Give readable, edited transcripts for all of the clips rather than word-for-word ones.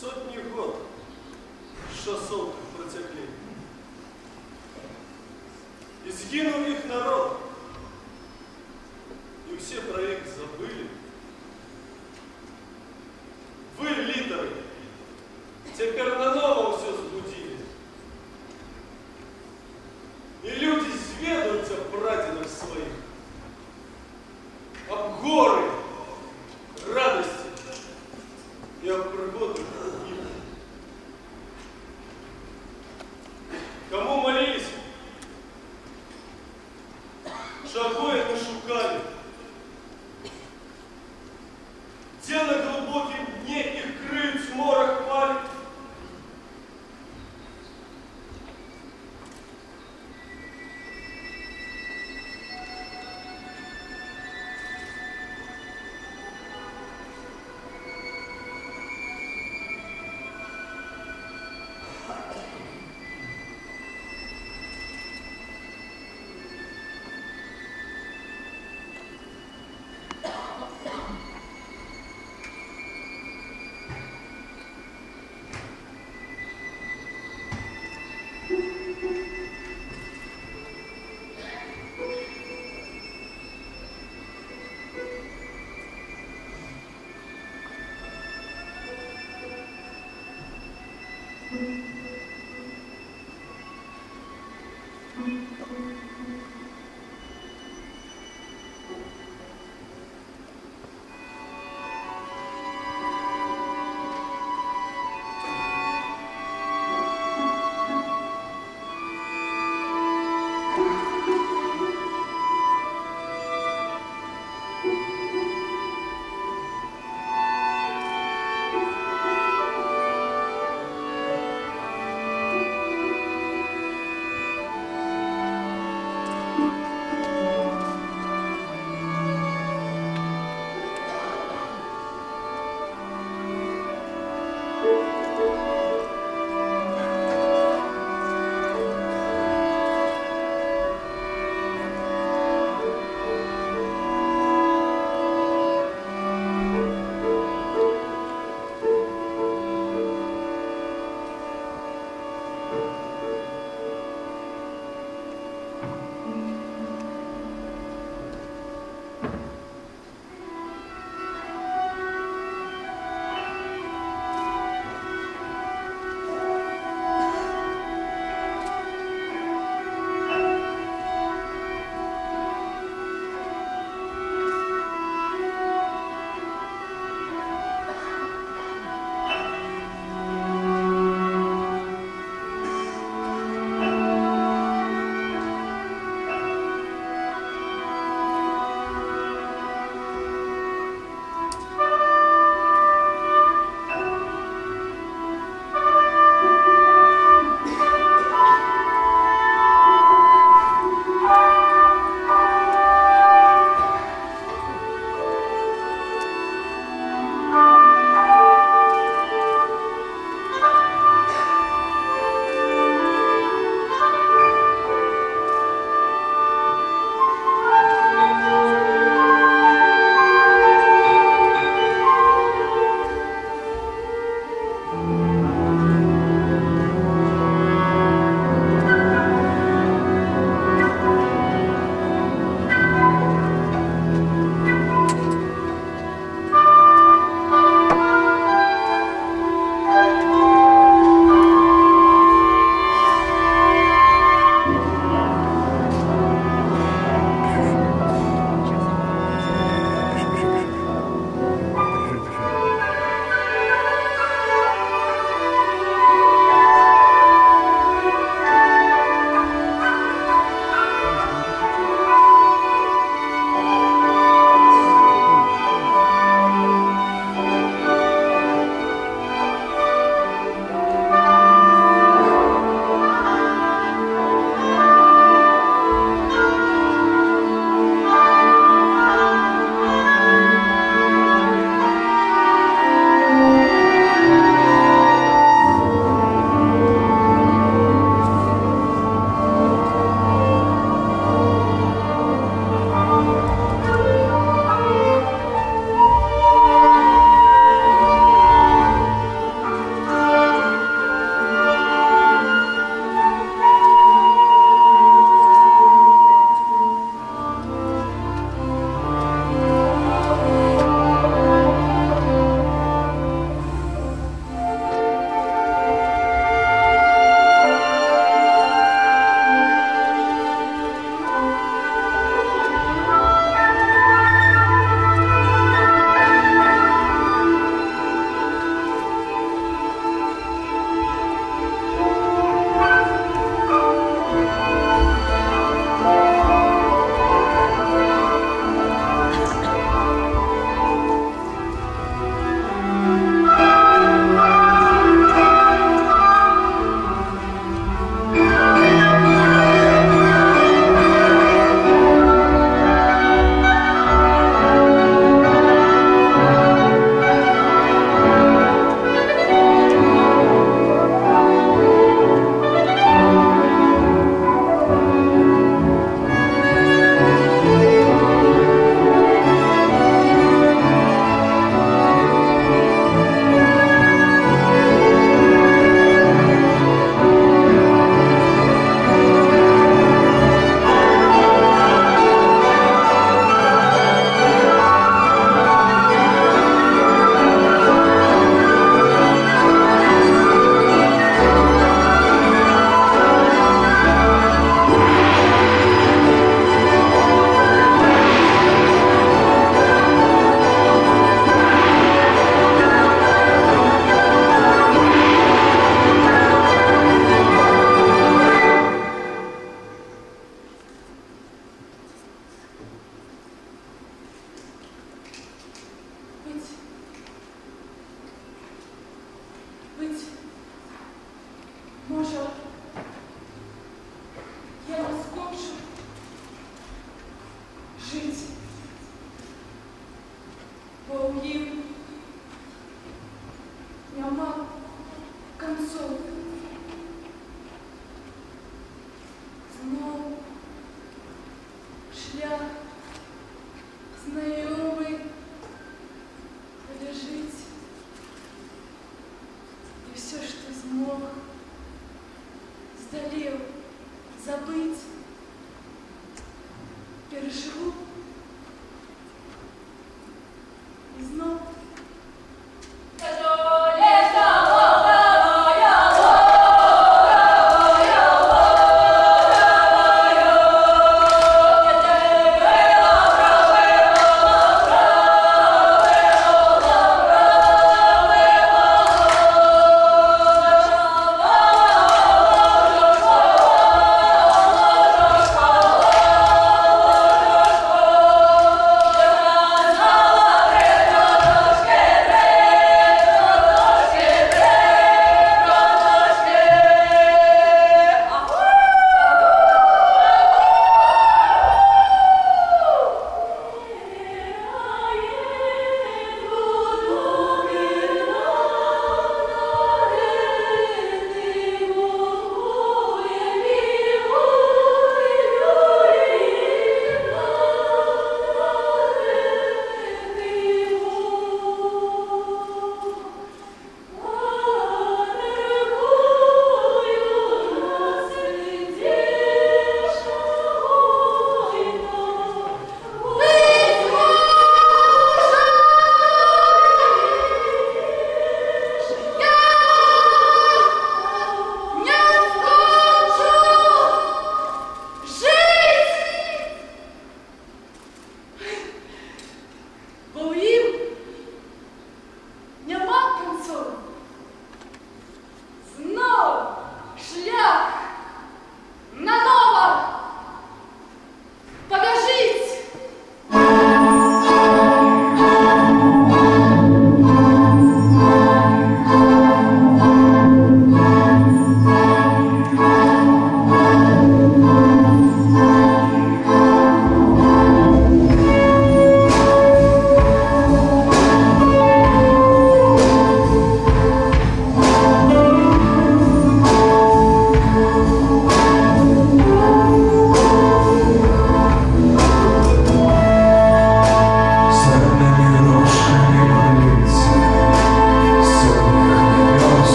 Сотни год шоссон протекли. И сгинул их народ. И все про их забыли. Вы, литеры, теперь наново все сбудили. И люди зведаются прадедов своих об горы радости и об пригодах их. Кому молились, шагуя мы шукали. Где на глубоком дне их крыльц морок палит.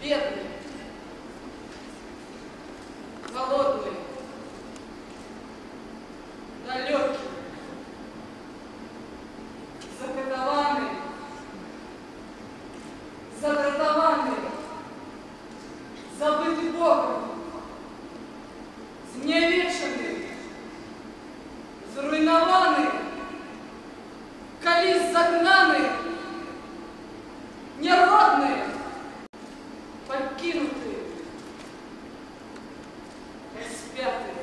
бедные, голодные, далекие, закатованные, загратованные, забытый Богом, зневеченные, зруйнованные, колись загнанные, неродные, покинутые, распятые.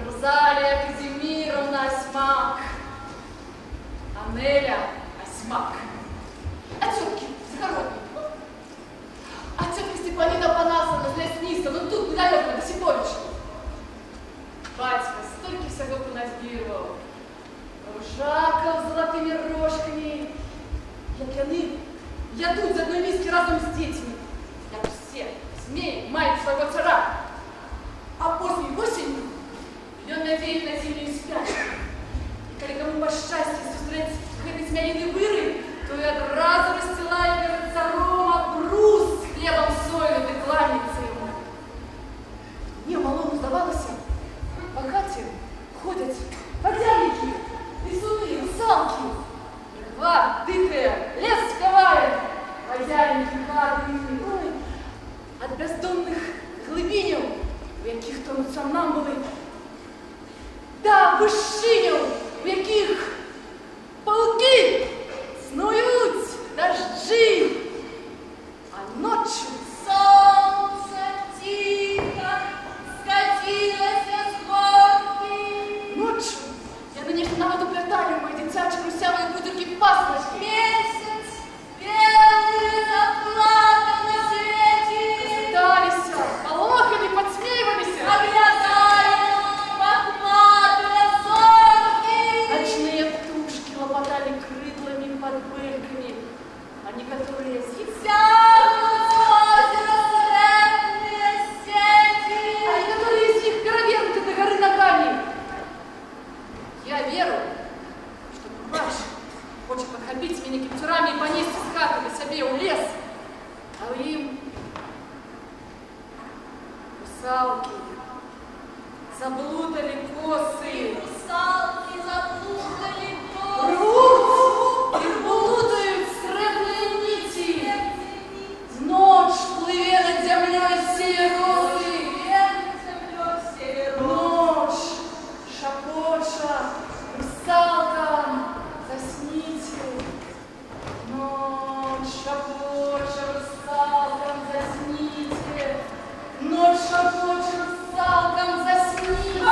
Розалия Казимировна Осьмак, Анеля Осьмак, а тетки Загородние, а тетка Степанина Панасовна с Лесница, ну тут недалеко, до Сипорича. Батька столько всего поназбировал, ружаков с золотыми рожками, як они ядут з одной миски разом с детьми, як все змеи мають своего цара, а поздней осенью ён надеет на зимнюю спячку. И коли кому по счастью сустрец гэтай змяиной выры, то и одразу расстилает перед царом обрус с хлебом солью и кланяется ему. Мне малому здавалось, по хате ходят водяники, лисуны, русалки. Льва дыхая, лес спевает, водяники, падают, ой, от бездонных глыбинев, у яких тонут сомнамбулы, да, вишинів, у яких полки снують дожди, а ночью солнце тихо скатилось с горки. Ночью я нанесла на воду плетали мои дитячие русявые будерки пасмочки. Месяц белый заплакал на свете. Касались, полохали, подсмеивались, оглядали. Ночные птушки лопотали крыльями под бырками, а некоторые тянут озеро средние сети, а некоторые из них перевернуты до горы ногами. Я верую, что Курбач хочет подхопить меня киптерами и понести с хаты до себе у лес, а им русалки заблудали косы. Русалки заблудали косы. Рвут и плутают сребные нити. Ночь плыве над землей северозы. Ночь шапоча русалкам засните. Ночь шапоча русалкам засните. Ночь шапоча русалкам засните.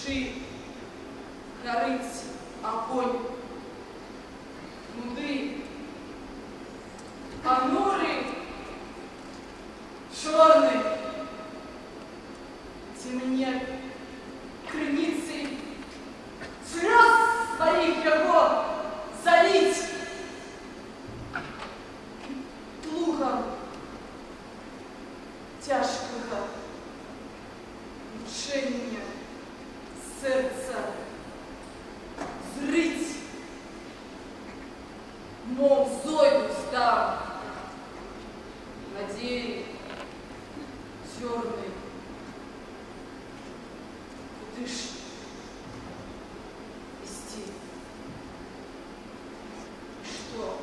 души, корыть огонь, нуды, понурый, черный, темнее крыницей слез своих его залить плугом тяжкого мучения сердца зрыть, мов зойду став, надеи черный, дышь вести. Что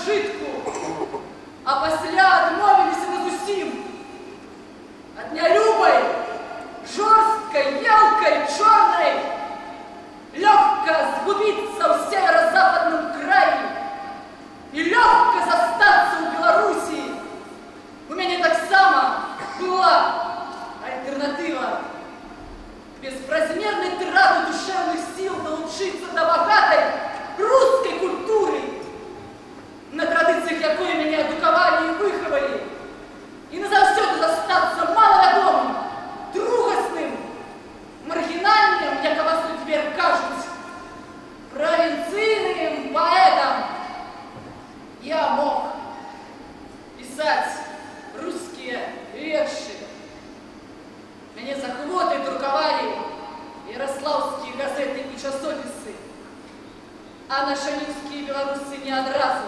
пожитку, а пасля адмовіліся на зусім. Ад нялюбай, жорсткай, ялкай, чорнай, легко сгубиться в северо-западном крае и легко застаться в Беларуси. У меня так само была альтернатива. Безразмерной траты душевных сил научиться до богатой русской культуры, на традициях якой меня едуковали и выховали, и назавсёды застаться маловедомым, другостным, маргинальным, як вас тут теперь кажуть, провинцийным поэтом. Я мог писать русские верши. Меня за хвотой друковали ярославские газеты и часописы, а наши русские белорусы не одразу.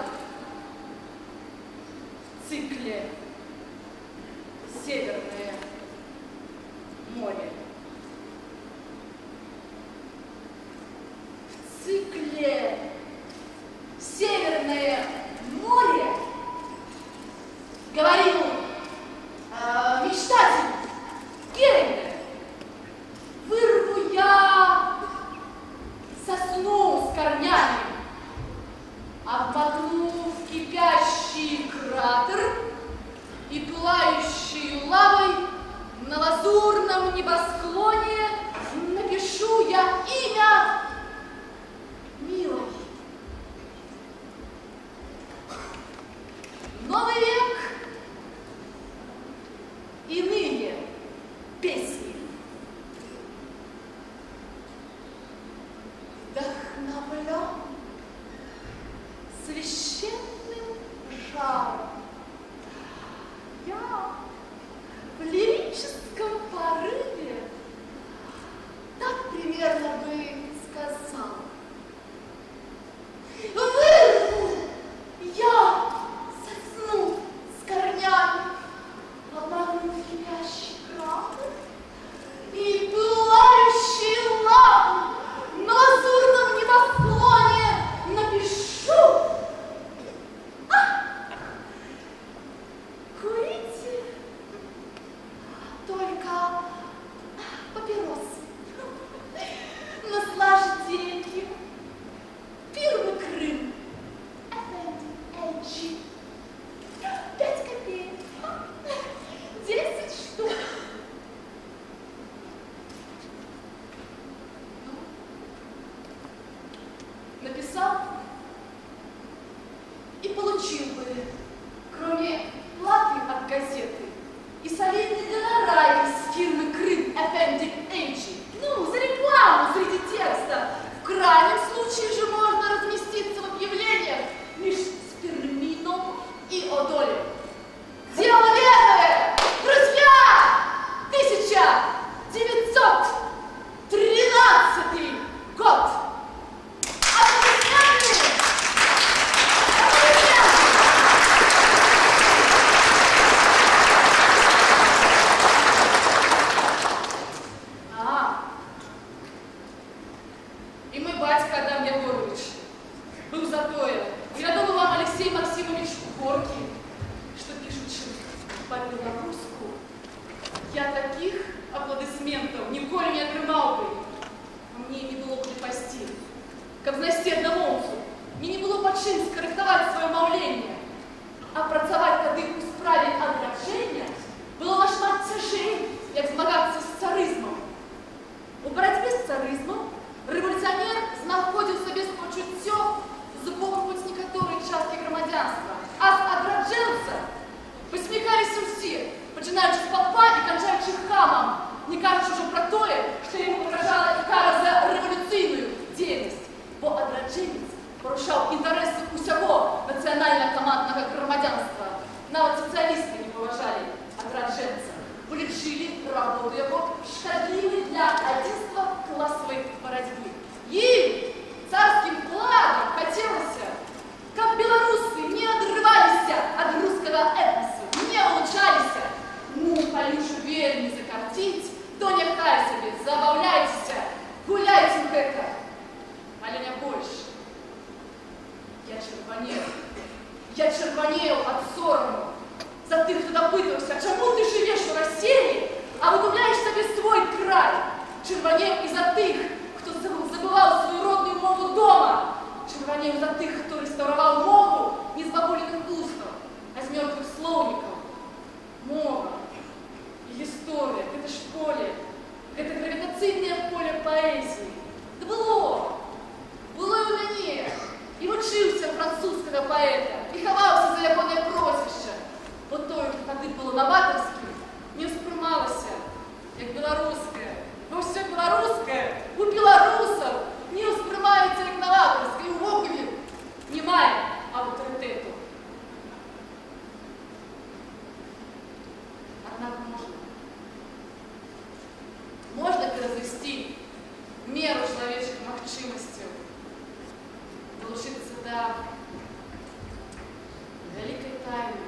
В цикле «Северное море». В цикле «Северное море» говорил мечтатель Геринга. Вырву я сосну с корнями, обмакну в кипящий кратер и пылающей лавой на лазурном небосклоне напишу я имя милой. Новый век, иные песни. Вдохновлен священным жаром, я в лирическом порыве так примерно бы сказал. Вырву я сосну с корнями, обмакну в кипящий кратер и пылающий лаву на лазурном небосклоне напишу. Курите только папиросы, наслаждение, фирмы Крым, FNG, 5 копеек, 10 штук. Написал и получил бы, кроме платы от газеты и солидный гонорар из фирмы Крым FNG, ну, за рекламу среди текста. В крайнем случае же можно разместиться в объявлениях лишь с термином и о доле. Дело верное, друзья! 1913 год. И мой батька Адам Егорович был за тое. Я думаю, вам Алексей Максимович Горький, что пишучи по-белоруску, я таких аплодисментов ніколи не отримав би. Мне не было крепости, как знайсти одномовцу. Мне не было по чим скорректовать свое мовление. А працаваць тады у справе адраджэння было нашмат цяжэй, як змагацца з царызмам. У барацьбе з царызмам рэволюцыянер знаходзіў сабе спачуццё з боку хоць некаторай часткі грамадзянства, а з адраджэнца посміхаліся ўсе, пачынаючы з папа і канчаючы хамам, не кажучы ўжо пра тое, што яму пагражала кара за рэвалюцыйную дзейнасць, бо адраджэнец парушаў інтарэсы ўсяго нацыянальна-каманднага грамадзянства. Нават сацыялісты не паважалі адраджэнца, бо лічылі работу яго шкадлівай для адзінства класавай барацьбы. Ім, царскім планам, хацелася, каб беларусы не адрываліся ад рускага этнасу, не вылучаліся. Ну, калі ж вельмі закарціць, то няхай сабе, забаўляйцеся, гуляйце гэта, але не больш. Я чырванею ад сораму за тых, хто дапытаўся, чаму ты жывеш у рассеі, а выдумляеш сабе свой край. Чырванею і за тых, хто забываў сваю родную мову дома. Чырванею за тых, хто рэстаўраваў мову не з бабуліных вустаў, а з мёртвых слоўнікаў. Мова і гісторыя, гэта ж поле, гэта гравітацыйнае поле паэзіі. Да было і ў мяне. І вучыўся французскага паэта, і хаваўся за ягонае прозвішча. Бо тое, што тады было наватарскім, не ўспрымалася як беларускае. Бо ўсё беларускае у беларусаў не ўспрымаецца як наватарскае, і ўвогуле не мае аўтарытэту. Аднак можна перазвесці меру чалавечых магчымасцяў, далучыцца да вялікай тайны,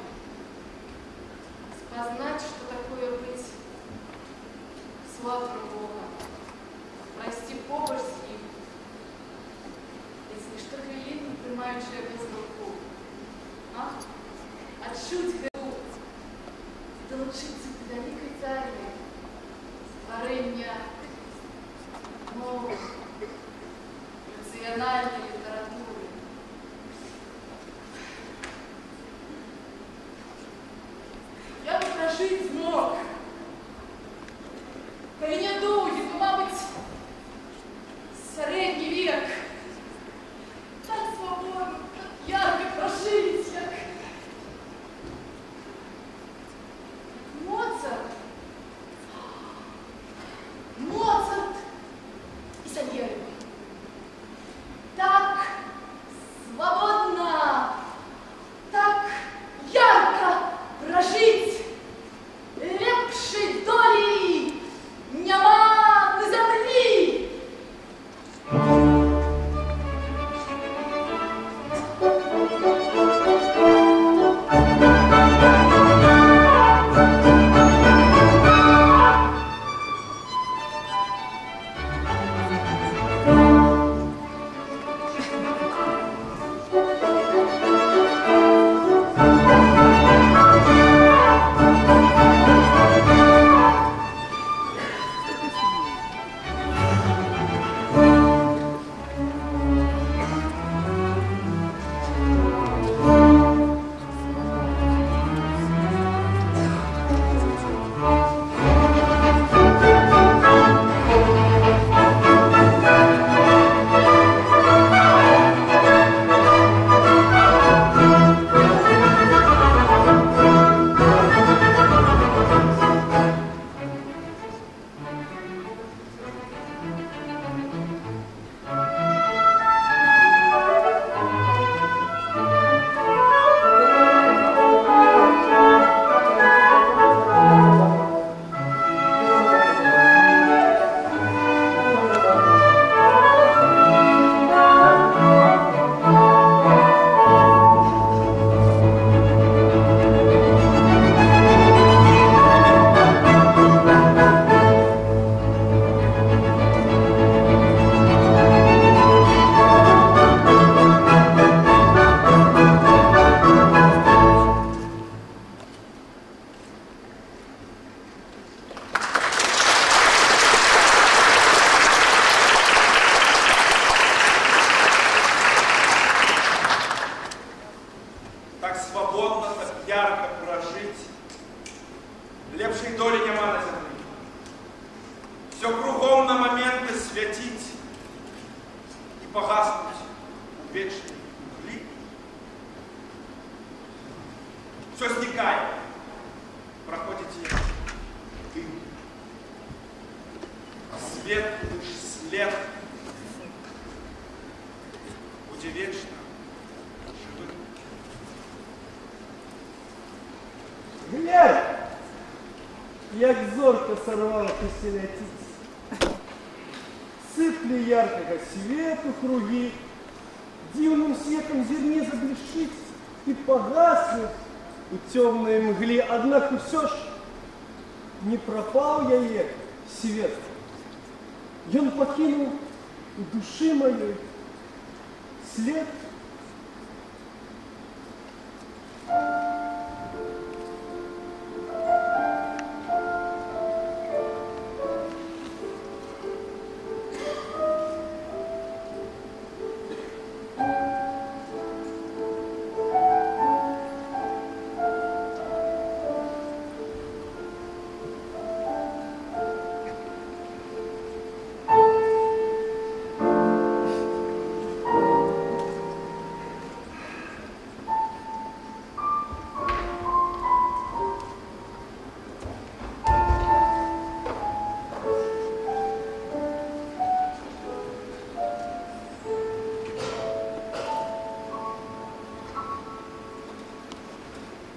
спазнаць, што такое быць сватам Бога, прайсці побач з ім, ледзь не штохвілінна прымаючы яго з руку, адчуць гэту, далучыцца да вялікай тайны стварэння новых нацыянальнай літаратуры. Я бы пражыць змог. Калі не доўгі, то, мабыць, сярэдні век. Так свабодна, так ярка пражыць, як Моцарт і Сальери. Так свободно, так ярко прожить, лепшей доли няма на землі. Глянь, як зорка сорвала посерятиц. Сыпли яркого свету круги, дивным светом зерне заблещить и погаснет у темной мгле. Однако все ж не пропал я ей свет. Он покинул у души моей след.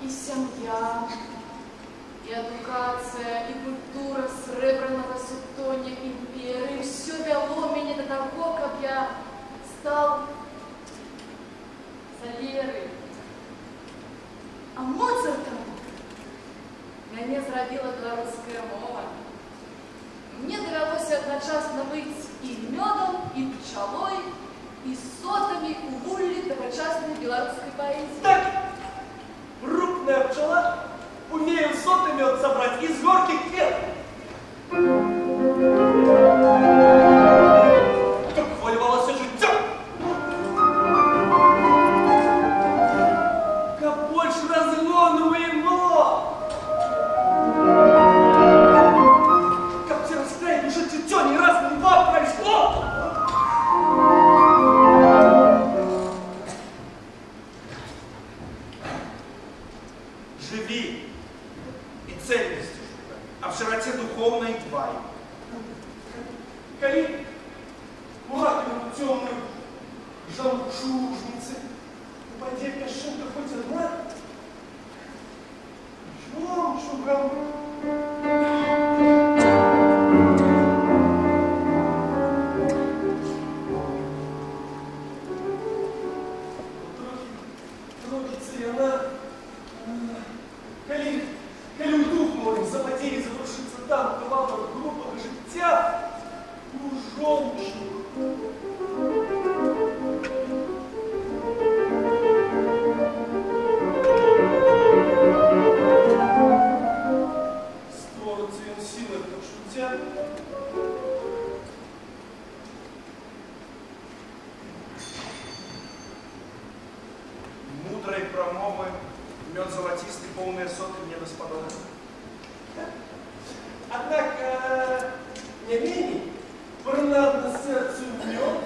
и семья, и адукация, и культура сребраного сутоня империи. Все вело меня до того, как я стал Сальерой. А Моцартом мяне зрабіла беларуская мова. Мне давялося адначасна быць і мёдам, і пчалой, і сотамі у вуллі тагачаснай беларускай паэзіі. Так, крупная пчела, умею сотый мед собрать из горки кверху. Как хвалювалося життя. Как больше разгону ему. Как те раскрайни уже чутье не раз, не два прошло. Живи и цельностью, а в широте духовной твоей. Коли мураковину темную жемчужницы, упади пешинка хоть одна, жемчугом. Трогится и она. Коли дух мой за потери заглушится там, в кровавых группах життя, у жомчуг. Створиться він силою почуття. Мудрой промовы, мед золотистый, полные соты мне господа. Однако не менее принадно сердцу мед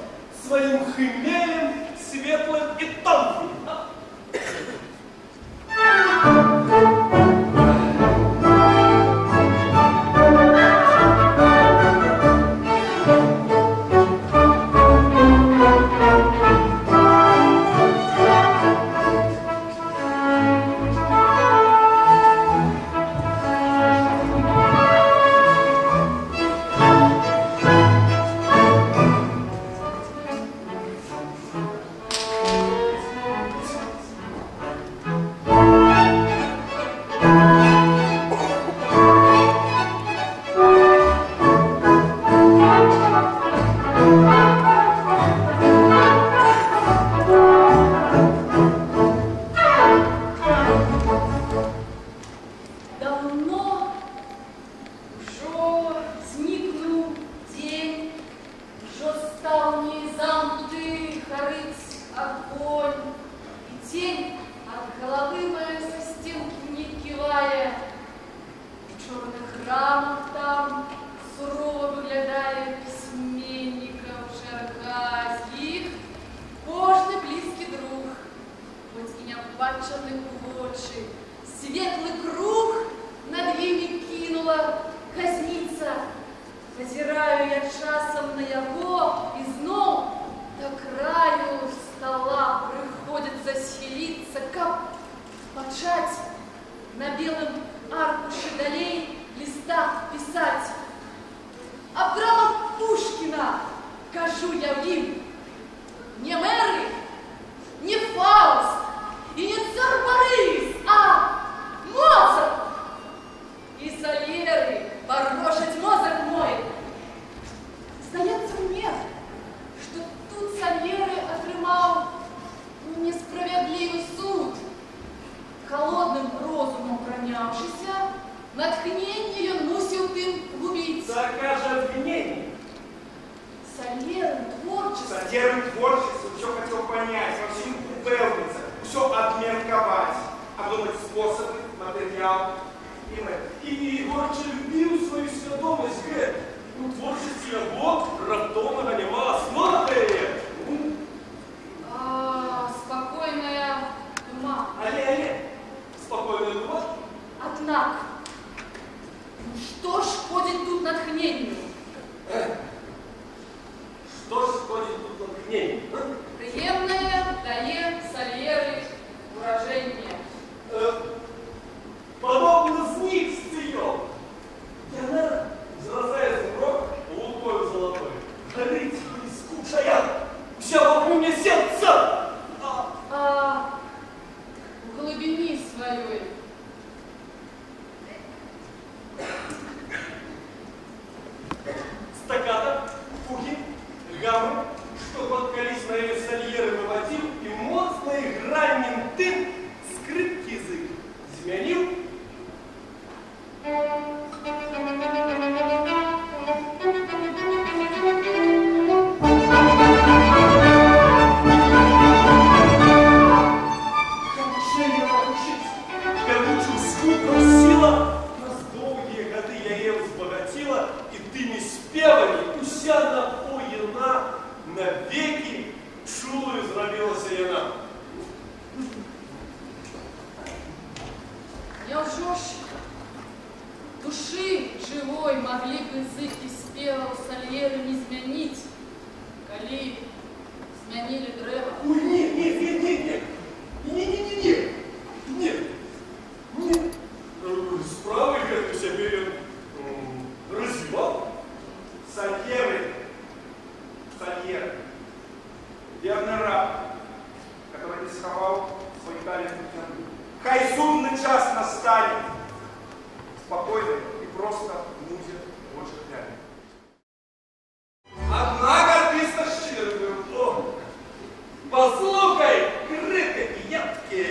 своим хмелем светлым и тонким. Приемное дает Сальеры выражение. глубине своей. Стаккато, фуги, гаммы, что подкались мои сольеры выводил, и моцный гранним тым скрипки язык змянил. Навеки чулою зробилася яна. Няўжо ж души живой могли бы язык и спеваў сальеры не змяніць, калі змянілі дрэва? Ой, нет, нет, нет, нет, нет, нет, нет, нет, нет, нет. Справа как себе развивал сальеры. Сальер, верный раб, который не сховал свой талент в землю. Хай судный час настанет, спокойно и просто музе больше глянет. Однако артиста щирый был. Послухай, критики ядкі.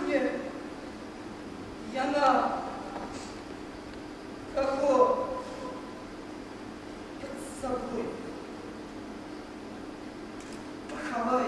мне, яна, кого под собой поховай.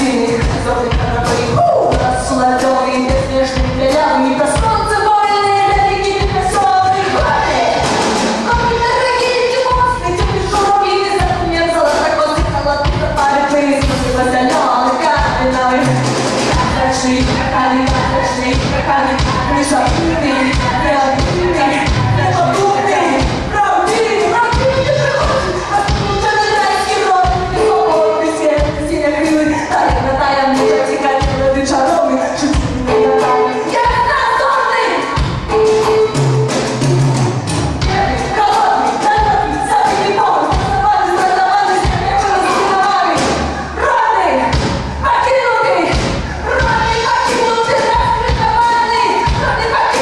Один золотых кораблей, расслабленный, безнежный, белявый, до солнца больные, далекие, весомые годы. Годы дорогие, тимосные, темный шуровый, затмер золотокосый, холодный, запары, призмы, батальоны, каменные. Прозрачные краканы, прижатые, необидные, неподобные, правдивые, приходят, распутанный райский рот, высокий свет, синекрылый, тайна, мужа, текатила, ты чаровный, шутильный, натальный, яснозорный. Холодный, далекий, забытый полный, раздаванный, раздаванный, родный, покинутый, раскритованный, родный, покинутый.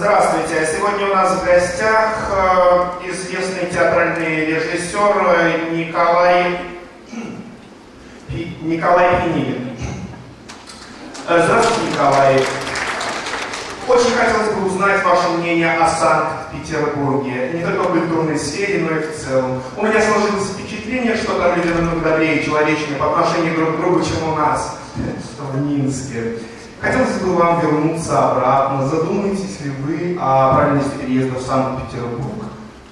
Здравствуйте. Сегодня у нас в гостях известный театральный режиссер Николай Пинигин. Здравствуйте, Николай. Очень хотелось бы узнать ваше мнение о Санкт-Петербурге. Не только в культурной сфере, но и в целом. У меня сложилось впечатление, что там люди намного добрее и человечнее по отношению друг к другу, чем у нас в Минске. Хотелось бы вам вернуться обратно. Задумаетесь ли вы о правильности переезда в Санкт-Петербург?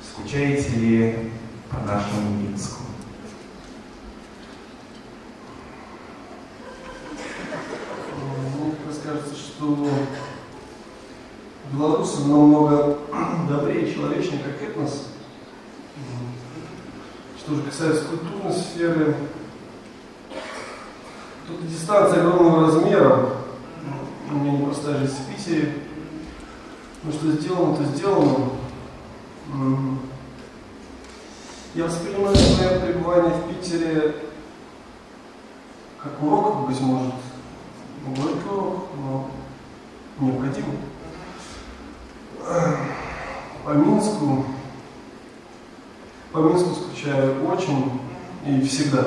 Скучаете ли по нашему Минску? Мне кажется, что белорусы намного добрее и человечнее, как этнос. Что же касается культурной сферы, тут дистанция огромного размера. У меня непростая жизнь в Питере. Ну что сделано, то сделано. Я воспринимаю свое пребывание в Питере как урок, быть может. Горький урок, но необходимый. По Минску скучаю очень и всегда.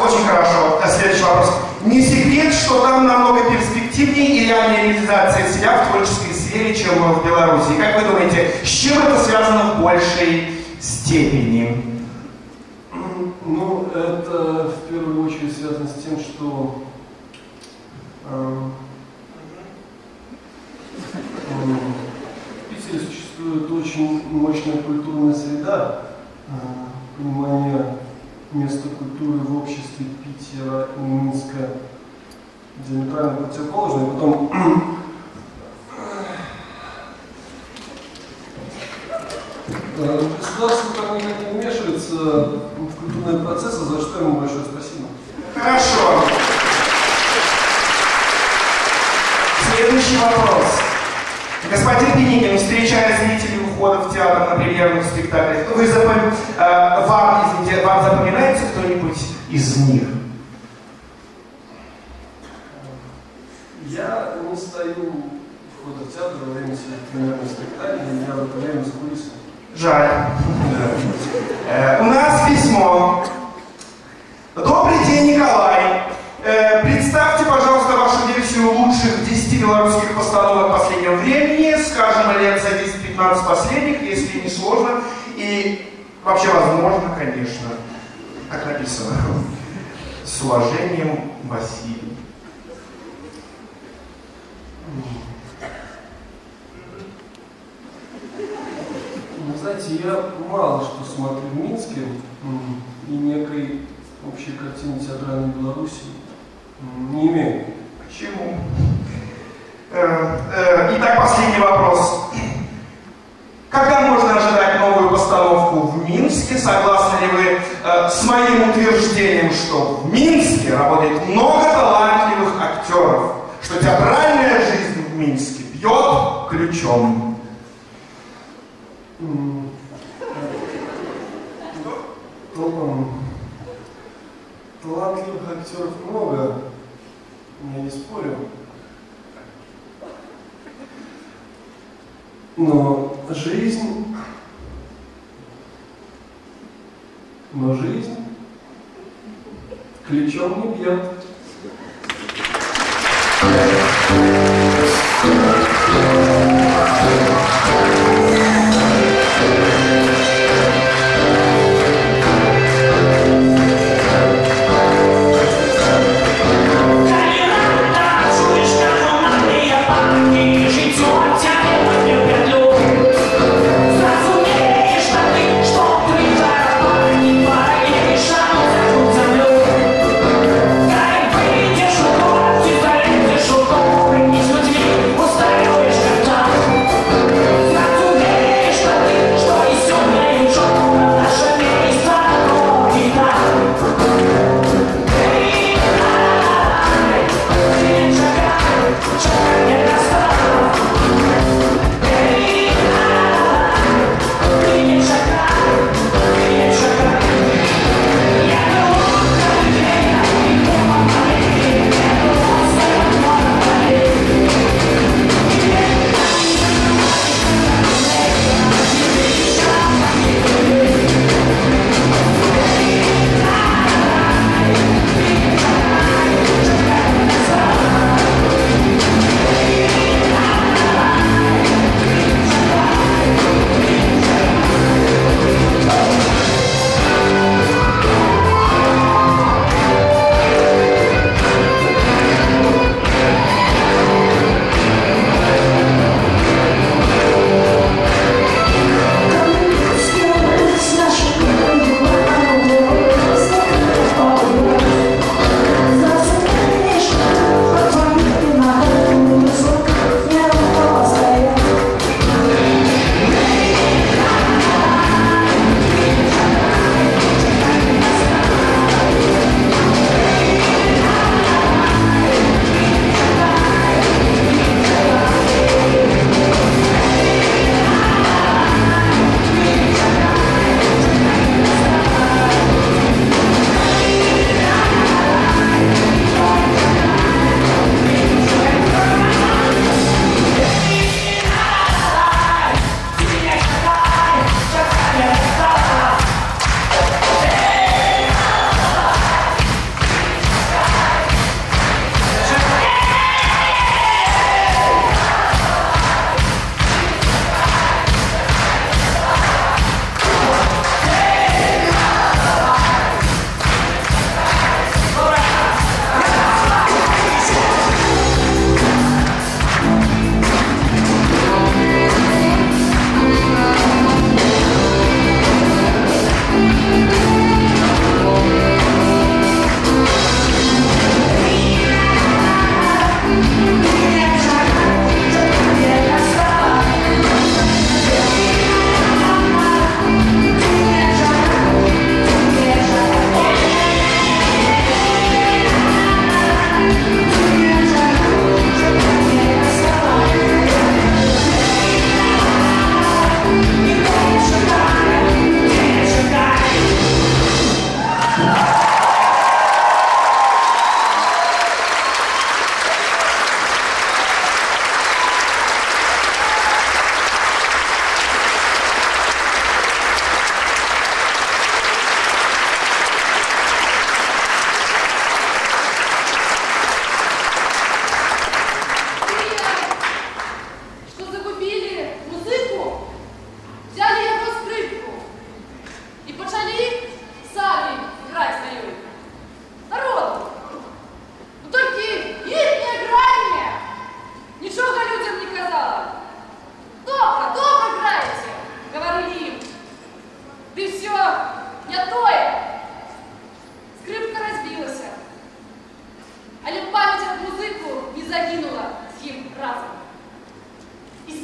Очень хорошо. Следующий вопрос. Не секрет, что там намного перспективнее и реальнее реализация себя в творческой сфере, чем в Беларуси. Как вы думаете, с чем это связано в большей степени? Ну, это в первую очередь связано с тем, что в Питере существует очень мощная культурная среда, понимание места культуры в обществе Питера и Минска диаметрально противоположное. Потом государство там никак не вмешивается в культурные процессы, за что ему большое спасибо. Хорошо. Следующий вопрос. Господин Пинигин, встречая зрителей ухода в театр на премьерных спектаклях, вам запоминается кто-нибудь из них? Я не стою у входа в театр во время своих премьерных спектаклей, я в это время за кулисами. Жаль. У нас письмо. Добрый день, Николай. Представьте, пожалуйста, вашу версию лучших 10 белорусских постановок последнего времени, скажем, лет за 10-15 последних, если не сложно, и вообще возможно, конечно, как написано. С уважением, Василий. Вы знаете, я мало что смотрю в Минске, и некой общей картины театральной Беларуси не имею. Почему? Итак, последний вопрос. Когда можно ожидать новую постановку в Минске? Согласны ли вы с моим утверждением, что в Минске работает много талантливых актеров, что театральная жизнь в Минске бьет ключом? Талантливых актеров много, я не спорю. Но жизнь ключом не бьет. Устраиваешь как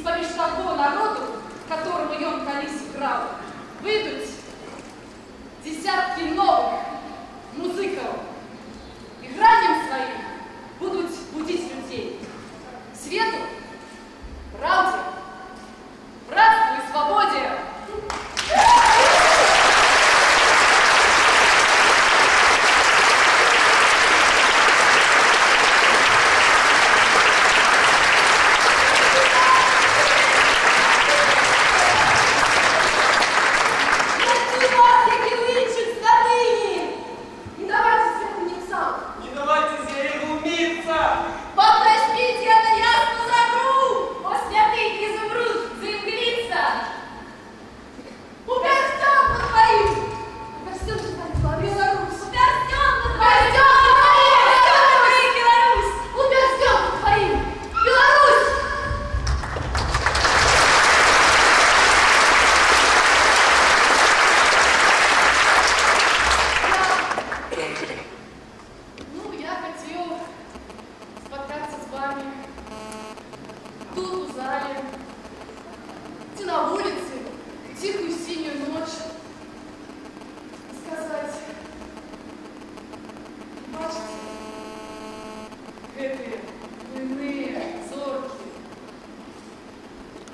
поміж такого народу, которому ён колись играл, выйдут десятки новых музыков. Игранием своим будут будить людей. Свету, правде, братству и свободе.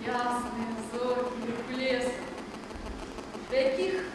Ясные зорки леса, до яких